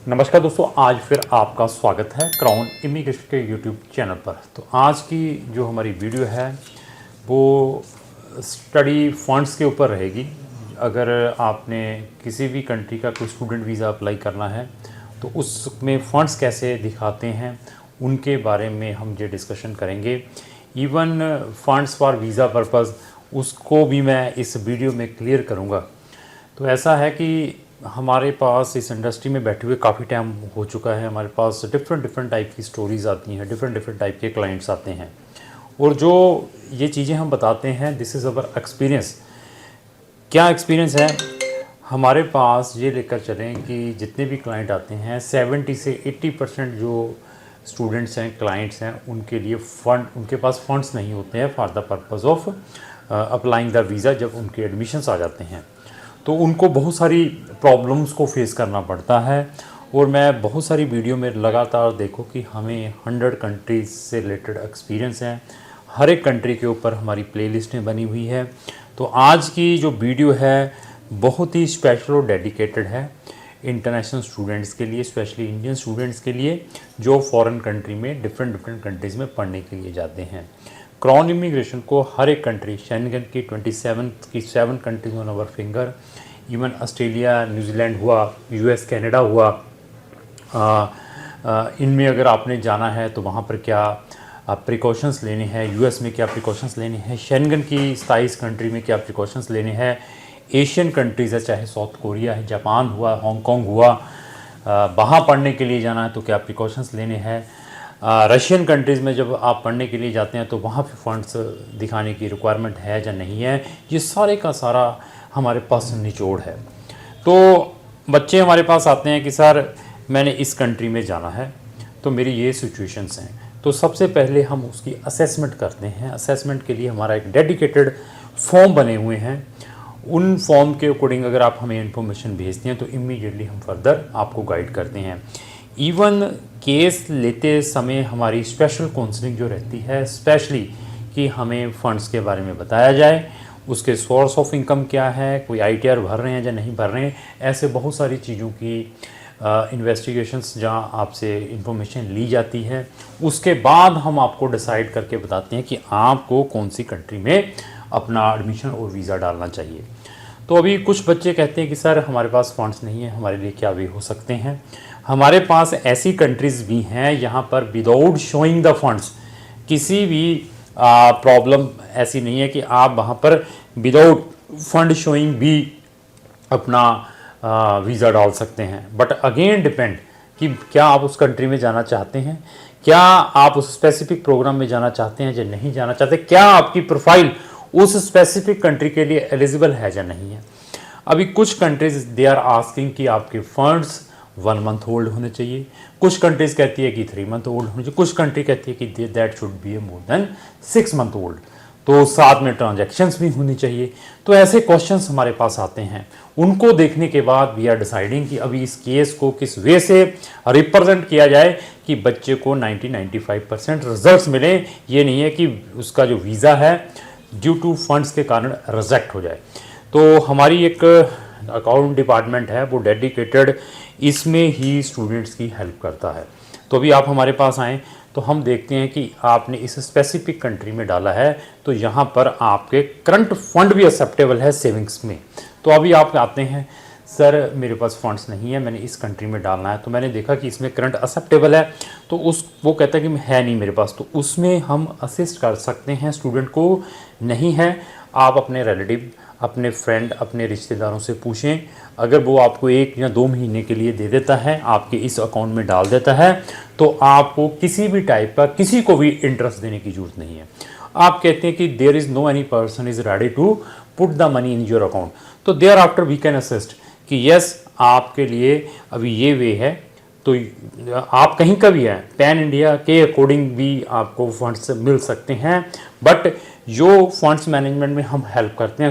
नमस्कार दोस्तों, आज फिर आपका स्वागत है क्राउन इमिग्रेशन के यूट्यूब चैनल पर। तो आज की जो हमारी वीडियो है वो स्टडी फंड्स के ऊपर रहेगी। अगर आपने किसी भी कंट्री का कोई स्टूडेंट वीज़ा अप्लाई करना है तो उसमें फ़ंड्स कैसे दिखाते हैं उनके बारे में हम ये डिस्कशन करेंगे। Even funds for visa purpose उसको भी मैं इस वीडियो में क्लियर करूँगा। तो ऐसा है कि हमारे पास इस इंडस्ट्री में बैठे हुए काफ़ी टाइम हो चुका है। हमारे पास डिफरेंट टाइप की स्टोरीज़ आती हैं, डिफरेंट टाइप के क्लाइंट्स आते हैं और जो ये चीज़ें हम बताते हैं दिस इज़ अवर एक्सपीरियंस। क्या एक्सपीरियंस है हमारे पास, ये लेकर चलें कि जितने भी क्लाइंट आते हैं 70 से 80% जो स्टूडेंट्स हैं, क्लाइंट्स हैं, उनके पास फंड्स नहीं होते हैं for the purpose of applying the visa. जब उनके एडमिशन्स आ जाते हैं तो उनको बहुत सारी प्रॉब्लम्स को फेस करना पड़ता है। और मैं बहुत सारी वीडियो में लगातार देखो कि हमें 100 कंट्रीज़ से रिलेटेड एक्सपीरियंस हैं। हर एक कंट्री के ऊपर हमारी प्लेलिस्टें बनी हुई है। तो आज की जो वीडियो है बहुत ही स्पेशल और डेडिकेटेड है इंटरनेशनल स्टूडेंट्स के लिए, स्पेशली इंडियन स्टूडेंट्स के लिए जो फॉरेन कंट्री में डिफरेंट कंट्रीज़ में पढ़ने के लिए जाते हैं। क्राउन इमिग्रेशन को हर एक कंट्री, शेंगन की 7 countries on our finger, even Australia, New Zealand हुआ, यूएस, कनाडा हुआ, इनमें अगर आपने जाना है तो वहाँ पर क्या प्रिकॉशंस लेने हैं, यूएस में क्या प्रिकॉशंस लेने हैं, शेंगन की 27 कंट्री में क्या प्रिकॉशंस लेने हैं, एशियन कंट्रीज़ है चाहे साउथ कोरिया है, जापान हुआ, हांगकॉन्ग हुआ, वहाँ पढ़ने के लिए जाना है तो क्या प्रिकॉशंस लेने हैं, रशियन कंट्रीज़ में जब आप पढ़ने के लिए जाते हैं तो वहाँ पे फंड्स दिखाने की रिक्वायरमेंट है या नहीं है, ये सारे का सारा हमारे पास निचोड़ है। तो बच्चे हमारे पास आते हैं कि सर मैंने इस कंट्री में जाना है तो मेरी ये सिचुएशंस हैं। तो सबसे पहले हम उसकी असेसमेंट करते हैं। असेसमेंट के लिए हमारा एक डेडिकेटेड फॉर्म बने हुए हैं। उन फॉर्म के अकॉर्डिंग अगर आप हमें इन्फॉर्मेशन भेजते हैं तो इमीडिएटली हम फर्दर आपको गाइड करते हैं। इवन केस लेते समय हमारी स्पेशल काउंसलिंग जो रहती है, स्पेशली कि हमें फ़ंड्स के बारे में बताया जाए, उसके सोर्स ऑफ इनकम क्या है, कोई आईटीआर भर रहे हैं या नहीं भर रहे हैं, ऐसे बहुत सारी चीज़ों की इन्वेस्टिगेशंस जहां आपसे इन्फॉर्मेशन ली जाती है। उसके बाद हम आपको डिसाइड करके बताते हैं कि आपको कौन सी कंट्री में अपना एडमिशन और वीज़ा डालना चाहिए। तो अभी कुछ बच्चे कहते हैं कि सर हमारे पास फंड्स नहीं है, हमारे लिए क्या वे हो सकते हैं। हमारे पास ऐसी कंट्रीज़ भी हैं यहाँ पर विदाउट शोइंग द फंड्स किसी भी प्रॉब्लम ऐसी नहीं है कि आप वहाँ पर विदाउट फंड शोइंग भी अपना वीज़ा डाल सकते हैं। बट अगेन डिपेंड कि क्या आप उस कंट्री में जाना चाहते हैं, क्या आप उस स्पेसिफिक प्रोग्राम में जाना चाहते हैं या नहीं जाना चाहते, क्या आपकी प्रोफाइल उस स्पेसिफिक कंट्री के लिए एलिजिबल है या नहीं है। अभी कुछ कंट्रीज दे आर आस्किंग कि आपके फंड्स 1 मंथ ओल्ड होने चाहिए, कुछ कंट्रीज़ कहती है कि 3 मंथ ओल्ड होने चाहिए, कुछ कंट्री कहती है कि that should be A more than 6 month old, तो साथ में ट्रांजैक्शंस भी होनी चाहिए। तो ऐसे क्वेश्चंस हमारे पास आते हैं। उनको देखने के बाद वी आर डिसाइडिंग कि अभी इस केस को किस वे से रिप्रेजेंट किया जाए कि बच्चे को 90-95% रिजल्ट्स मिले। ये नहीं है कि उसका जो वीज़ा है ड्यू टू फंड्स के कारण रिजेक्ट हो जाए। तो हमारी एक अकाउंट डिपार्टमेंट है वो डेडिकेटेड इसमें ही स्टूडेंट्स की हेल्प करता है। तो अभी आप हमारे पास आएँ तो हम देखते हैं कि आपने इस स्पेसिफिक कंट्री में डाला है तो यहाँ पर आपके करंट फंड भी एक्सेप्टेबल है सेविंग्स में। तो अभी आप आते हैं सर मेरे पास फंड्स नहीं है, मैंने इस कंट्री में डालना है, तो मैंने देखा कि इसमें करंट एक्सेप्टेबल है, तो वो कहता है कि है नहीं मेरे पास, तो उसमें हम असिस्ट कर सकते हैं स्टूडेंट को। नहीं है आप अपने रिलेटिव, अपने फ्रेंड, अपने रिश्तेदारों से पूछें। अगर वो आपको 1 या 2 महीने के लिए दे देता है, आपके इस अकाउंट में डाल देता है, तो आपको किसी भी टाइप का किसी को भी इंटरेस्ट देने की ज़रूरत नहीं है। आप कहते हैं कि there is no any person is ready to put the money in your account, तो thereafter we can assist कि यस आपके लिए अभी ये वे है। तो आप कहीं का भी हैं, पैन इंडिया के अकॉर्डिंग भी आपको फंड्स मिल सकते हैं। बट जो फंड्स मैनेजमेंट में हम हेल्प करते हैं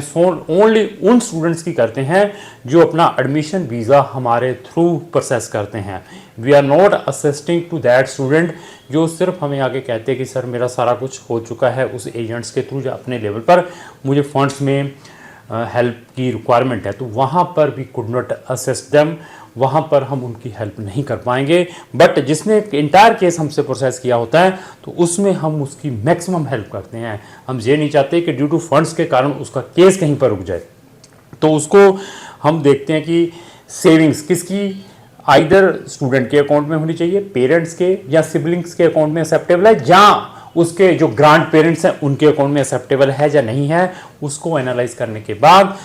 ओनली उन स्टूडेंट्स की करते हैं जो अपना एडमिशन वीज़ा हमारे थ्रू प्रोसेस करते हैं। We are not assisting to that student जो सिर्फ हमें आगे कहते हैं कि सर मेरा सारा कुछ हो चुका है उस एजेंट्स के थ्रू या अपने लेवल पर मुझे फंड्स में हेल्प की रिक्वायरमेंट है तो वहाँ पर भी कुड नॉट असिस्ट देम, वहाँ पर हम उनकी हेल्प नहीं कर पाएंगे। बट जिसने इंटायर केस हमसे प्रोसेस किया होता है तो उसमें हम उसकी मैक्सिमम हेल्प करते हैं। हम ये नहीं चाहते कि ड्यू टू फंड्स के कारण उसका केस कहीं पर रुक जाए, तो उसको हम देखते हैं कि सेविंग्स किसकी, आइदर स्टूडेंट के अकाउंट में होनी चाहिए, पेरेंट्स के या सिबलिंग्स के अकाउंट में एक्सेप्टेबल है, या उसके जो ग्रांड पेरेंट्स हैं उनके अकाउंट में एक्सेप्टेबल है या नहीं है, उसको एनालाइज करने के बाद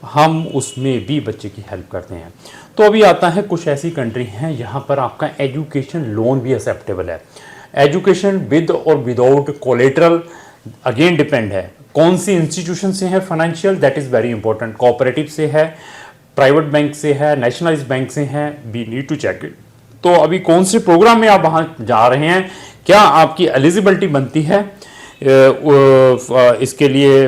हम उसमें भी बच्चे की हेल्प करते हैं। तो अभी आता है कुछ ऐसी कंट्री हैं यहाँ पर आपका एजुकेशन लोन भी एक्सेप्टेबल है। एजुकेशन विद और विदाउट कोलेटरल अगेन डिपेंड है कौन सी इंस्टीट्यूशन से है financial, that is very important. Cooperative से है, प्राइवेट बैंक से है, नेशनलाइज्ड बैंक से है, we need to check it. तो अभी कौन से प्रोग्राम में आप वहाँ जा रहे हैं, क्या आपकी एलिजिबिलिटी बनती है इसके लिए,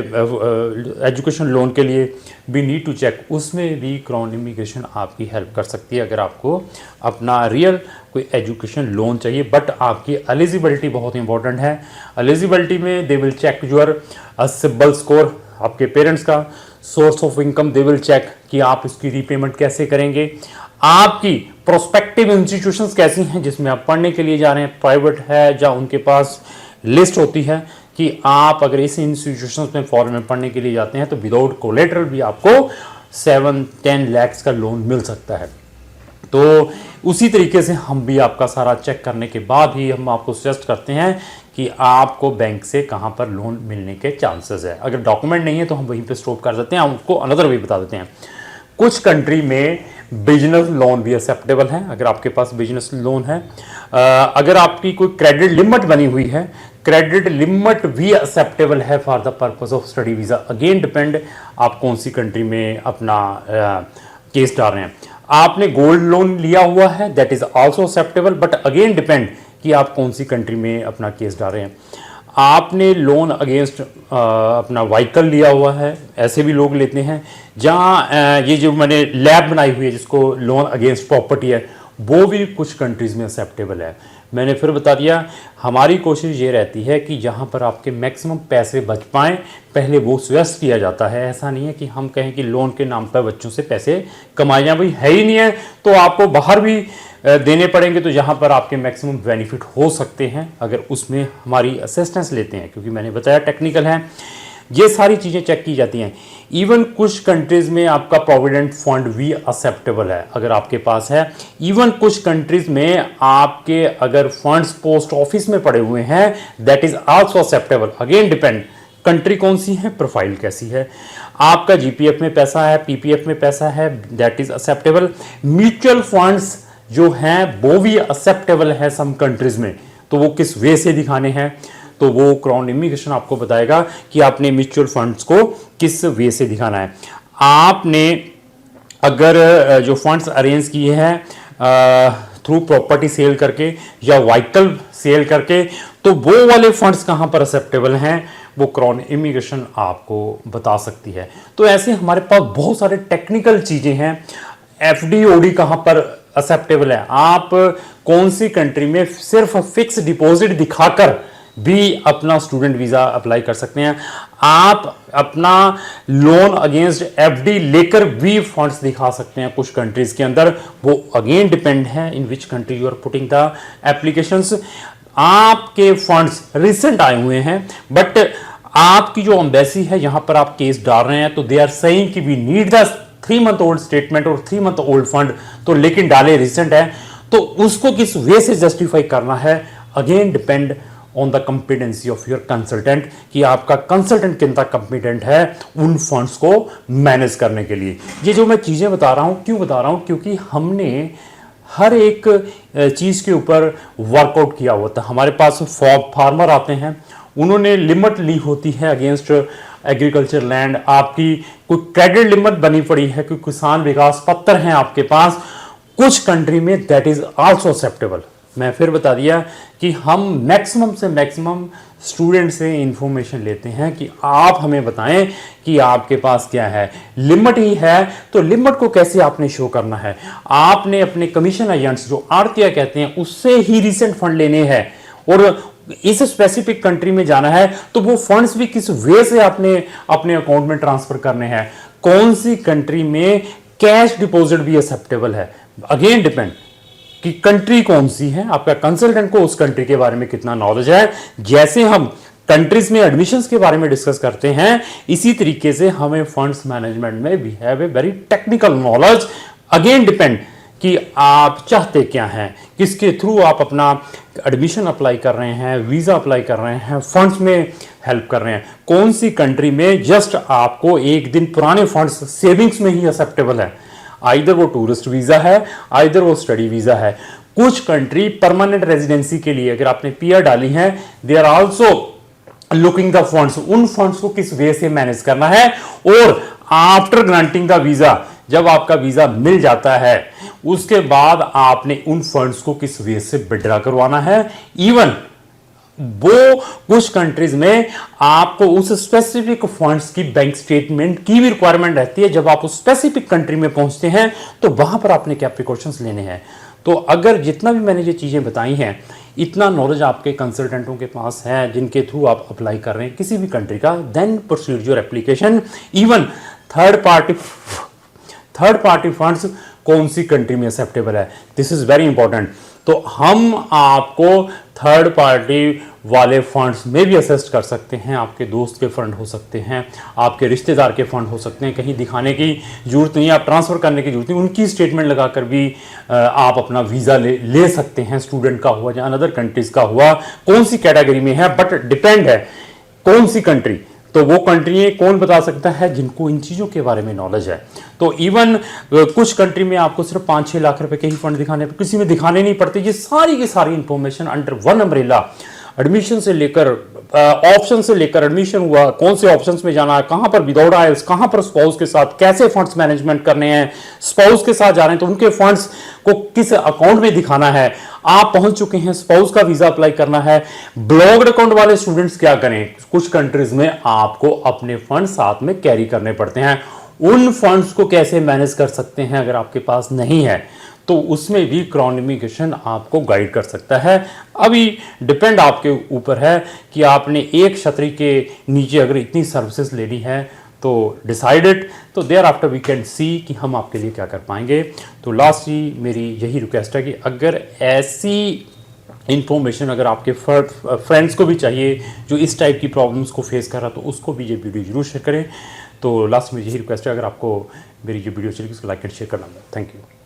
एजुकेशन लोन के लिए, वी नीड टू चेक। उसमें भी क्राउन इमिग्रेशन आपकी हेल्प कर सकती है अगर आपको अपना रियल कोई एजुकेशन लोन चाहिए। बट आपकी एलिजिबिलिटी बहुत इंपॉर्टेंट है। एलिजिबिलिटी में they will check your CIBIL score, आपके पेरेंट्स का source of income they will check कि आप इसकी रीपेमेंट कैसे करेंगे, आपकी प्रोस्पेक्टिव इंस्टीट्यूशंस कैसी हैं जिसमें आप पढ़ने के लिए जा रहे हैं, प्राइवेट है या उनके पास लिस्ट होती है कि आप अगर इस इंस्टीट्यूशंस में फॉरेन में पढ़ने के लिए जाते हैं तो विदाउट कोलेटरल भी आपको 7-10 लाख का लोन मिल सकता है। तो उसी तरीके से हम भी आपका सारा चेक करने के बाद ही हम आपको सजेस्ट करते हैं कि आपको बैंक से कहाँ पर लोन मिलने के चांसेस है। अगर डॉक्यूमेंट नहीं है तो हम वहीं पे स्टॉप कर देते हैं, हम उसको अनदर वे बता देते हैं। कुछ कंट्री में बिजनेस लोन भी एक्सेप्टेबल है अगर आपके पास बिजनेस लोन है। अगर आपकी कोई क्रेडिट लिमिट बनी हुई है, क्रेडिट लिमिट भी एक्सेप्टेबल है for the purpose of study visa. Again depend आप कौन सी कंट्री में अपना केस डाल रहे हैं। आपने गोल्ड लोन लिया हुआ है, that is also acceptable, but again depend कि आप कौन सी कंट्री में अपना केस डाल रहे हैं। आपने लोन अगेंस्ट अपना व्हीकल लिया हुआ है, ऐसे भी लोग लेते हैं। जहाँ ये जो मैंने लैब बनाई हुई है जिसको लोन अगेंस्ट प्रॉपर्टी है, वो भी कुछ कंट्रीज़ में एक्सेप्टेबल है। मैंने फिर बता दिया, हमारी कोशिश ये रहती है कि जहाँ पर आपके मैक्सिमम पैसे बच पाएँ पहले वो सजेस्ट किया जाता है। ऐसा नहीं है कि हम कहें कि लोन के नाम पर बच्चों से पैसे कमाए जाएं, भाई है ही नहीं है तो आपको बाहर भी देने पड़ेंगे। तो जहाँ पर आपके मैक्सिमम बेनिफिट हो सकते हैं अगर उसमें हमारी असिस्टेंस लेते हैं, क्योंकि मैंने बताया टेक्निकल है, ये सारी चीज़ें चेक की जाती हैं। इवन कुछ कंट्रीज़ में आपका प्रोविडेंट फंड भी एक्सेप्टेबल है अगर आपके पास है। इवन कुछ कंट्रीज़ में आपके अगर फंड्स पोस्ट ऑफिस में पड़े हुए हैं, that is also acceptable. Again depend country कौन सी है, प्रोफाइल कैसी है, आपका जीपीएफ में पैसा है, पीपीएफ में पैसा है, that is acceptable. Mutual funds जो हैं वो भी एक्सेप्टेबल है सम कंट्रीज़ में। तो वो किस वे से दिखाने हैं, तो वो क्राउन इमिग्रेशन आपको बताएगा कि आपने म्यूचुअल फंड्स को किस वे से दिखाना है। आपने अगर जो फंड्स अरेंज किए हैं थ्रू प्रॉपर्टी सेल करके या व्हीकल सेल करके, तो वो वाले फंड्स कहाँ पर एक्सेप्टेबल हैं वो क्राउन इमिग्रेशन आपको बता सकती है। तो ऐसे हमारे पास बहुत सारे टेक्निकल चीज़ें हैं। एफडी ओडी कहाँ पर एक्सेप्टेबल है, आप कौन सी कंट्री में सिर्फ फिक्स डिपॉजिट दिखाकर भी अपना स्टूडेंट वीज़ा अप्लाई कर सकते हैं। आप अपना लोन अगेंस्ट एफडी लेकर भी फंड्स दिखा सकते हैं कुछ कंट्रीज़ के अंदर। वो अगेन डिपेंड है in which country you are putting the applications. आपके फंड्स रिसेंट आए हुए हैं बट आपकी जो एम्बेसी है यहाँ पर आप केस डाल रहे हैं, तो दे आर सेइंग कि we need the 3 month old statement और 3 मंथ ओल्ड फंड, तो लेकिन डाले रिसेंट है, तो उसको किस वे से जस्टिफाई करना है again depend on the competency of your consultant कि आपका कंसल्टेंट कितना कॉम्पिटेंट है उन फंड्स को मैनेज करने के लिए। ये जो मैं चीज़ें बता रहा हूँ, क्यों बता रहा हूँ, क्योंकि हमने हर एक चीज़ के ऊपर वर्कआउट किया हुआ था। हमारे पास फार्मर आते हैं, उन्होंने लिमिट ली होती है अगेंस्ट एग्रीकल्चर लैंड, आपकी कोई क्रेडिट लिमिट बनी पड़ी है, कोई किसान विकास पत्र हैं आपके पास, कुछ कंट्री में दैट इज आल्सो एक्सेप्टेबल। मैं फिर बता दिया कि हम मैक्सिमम से मैक्सिमम स्टूडेंट से इंफॉर्मेशन लेते हैं कि आप हमें बताएं कि आपके पास क्या है। लिमिट ही है तो लिमिट को कैसे आपने शो करना है, आपने अपने कमीशन एजेंट्स जो आड़तिया कहते हैं उससे ही रिसेंट फंड लेने हैं और इस स्पेसिफिक कंट्री में जाना है, तो वो फंड्स भी किस वे से आपने अपने अकाउंट में ट्रांसफर करने हैं। कौन सी कंट्री में कैश डिपॉजिट भी एक्सेप्टेबल है, अगेन डिपेंड कि कंट्री कौन सी है, आपका कंसल्टेंट को उस कंट्री के बारे में कितना नॉलेज है। जैसे हम कंट्रीज में एडमिशंस के बारे में डिस्कस करते हैं, इसी तरीके से हमें फंड्स मैनेजमेंट में we have a very technical knowledge. Again depend कि आप चाहते क्या हैं, किसके थ्रू आप अपना एडमिशन अप्लाई कर रहे हैं, वीज़ा अप्लाई कर रहे हैं, फंड्स में हेल्प कर रहे हैं, कौन सी कंट्री में जस्ट आपको एक दिन पुराने फंड्स सेविंग्स में ही एक्सेप्टेबल है, आइदर वो टूरिस्ट वीज़ा है, आइदर वो स्टडी वीज़ा है। कुछ कंट्री परमानेंट रेजिडेंसी के लिए अगर आपने पीआर डाली है, they are also looking the funds, उन फंड्स को किस वे से मैनेज करना है, और आफ्टर ग्रांटिंग द वीज़ा, जब आपका वीज़ा मिल जाता है उसके बाद आपने उन फंड्स को किस वे से विड्रॉ करवाना है। इवन वो कुछ कंट्रीज में आपको उस स्पेसिफिक फंड्स की बैंक स्टेटमेंट की भी रिक्वायरमेंट रहती है। जब आप उस स्पेसिफिक कंट्री में पहुंचते हैं तो वहां पर आपने क्या प्रिकॉशंस लेने हैं। तो अगर जितना भी मैंने ये चीज़ें बताई हैं, इतना नॉलेज आपके कंसल्टेंटों के पास है जिनके थ्रू आप अप्लाई कर रहे हैं किसी भी कंट्री का, then proceed your application. Even third party funds कौन सी कंट्री में एक्सेप्टेबल है, दिस इज वेरी इंपॉर्टेंट। तो हम आपको थर्ड पार्टी वाले फंड्स में भी असिस्ट कर सकते हैं। आपके दोस्त के फंड हो सकते हैं, आपके रिश्तेदार के फंड हो सकते हैं, कहीं दिखाने की जरूरत नहीं, आप ट्रांसफ़र करने की जरूरत नहीं, उनकी स्टेटमेंट लगाकर भी आप अपना वीज़ा ले सकते हैं। स्टूडेंट का हुआ या अनदर कंट्रीज़ का हुआ, कौन सी कैटेगरी में है, बट डिपेंड है कौन सी कंट्री। तो वो कंट्री कौन बता सकता है जिनको इन चीज़ों के बारे में नॉलेज है। तो इवन कुछ कंट्री में आपको सिर्फ 5-6 लाख रुपए के ही फंड दिखाने, किसी में दिखाने नहीं पड़ते। ये सारी की सारी information under one umbrella, admission से लेकर ऑप्शन से लेकर एडमिशन हुआ, कौन से ऑप्शंस में जाना है, कहां पर विदाउट आइल्स, कहां पर स्पाउस के साथ कैसे फंड्स मैनेजमेंट करने हैं, स्पाउस के साथ जा रहे हैं तो उनके फंड्स को किस अकाउंट में दिखाना है, आप पहुंच चुके हैं, स्पाउस का वीजा अप्लाई करना है, ब्लॉक्ड अकाउंट वाले स्टूडेंट्स क्या करें। कुछ कंट्रीज में आपको अपने फंड साथ में कैरी करने पड़ते हैं, उन फंड्स को कैसे मैनेज कर सकते हैं अगर आपके पास नहीं है तो उसमें भी क्राउन इमिग्रेशन आपको गाइड कर सकता है। अभी डिपेंड आपके ऊपर है कि आपने एक छतरी के नीचे अगर इतनी सर्विसेज लेनी है तो डिसाइडेड, तो thereafter we can see कि हम आपके लिए क्या कर पाएंगे। तो लास्टली मेरी यही रिक्वेस्ट है कि अगर ऐसी इंफॉर्मेशन अगर आपके फ्रेंड्स को भी चाहिए जो इस टाइप की प्रॉब्लम्स को फेस कर रहा तो उसको भी ये वीडियो जरूर शेयर करें। तो लास्ट में यही रिक्वेस्ट है, अगर आपको मेरी जो वीडियो चलेगी उसको लाइक एंड शेयर करना। Thank you.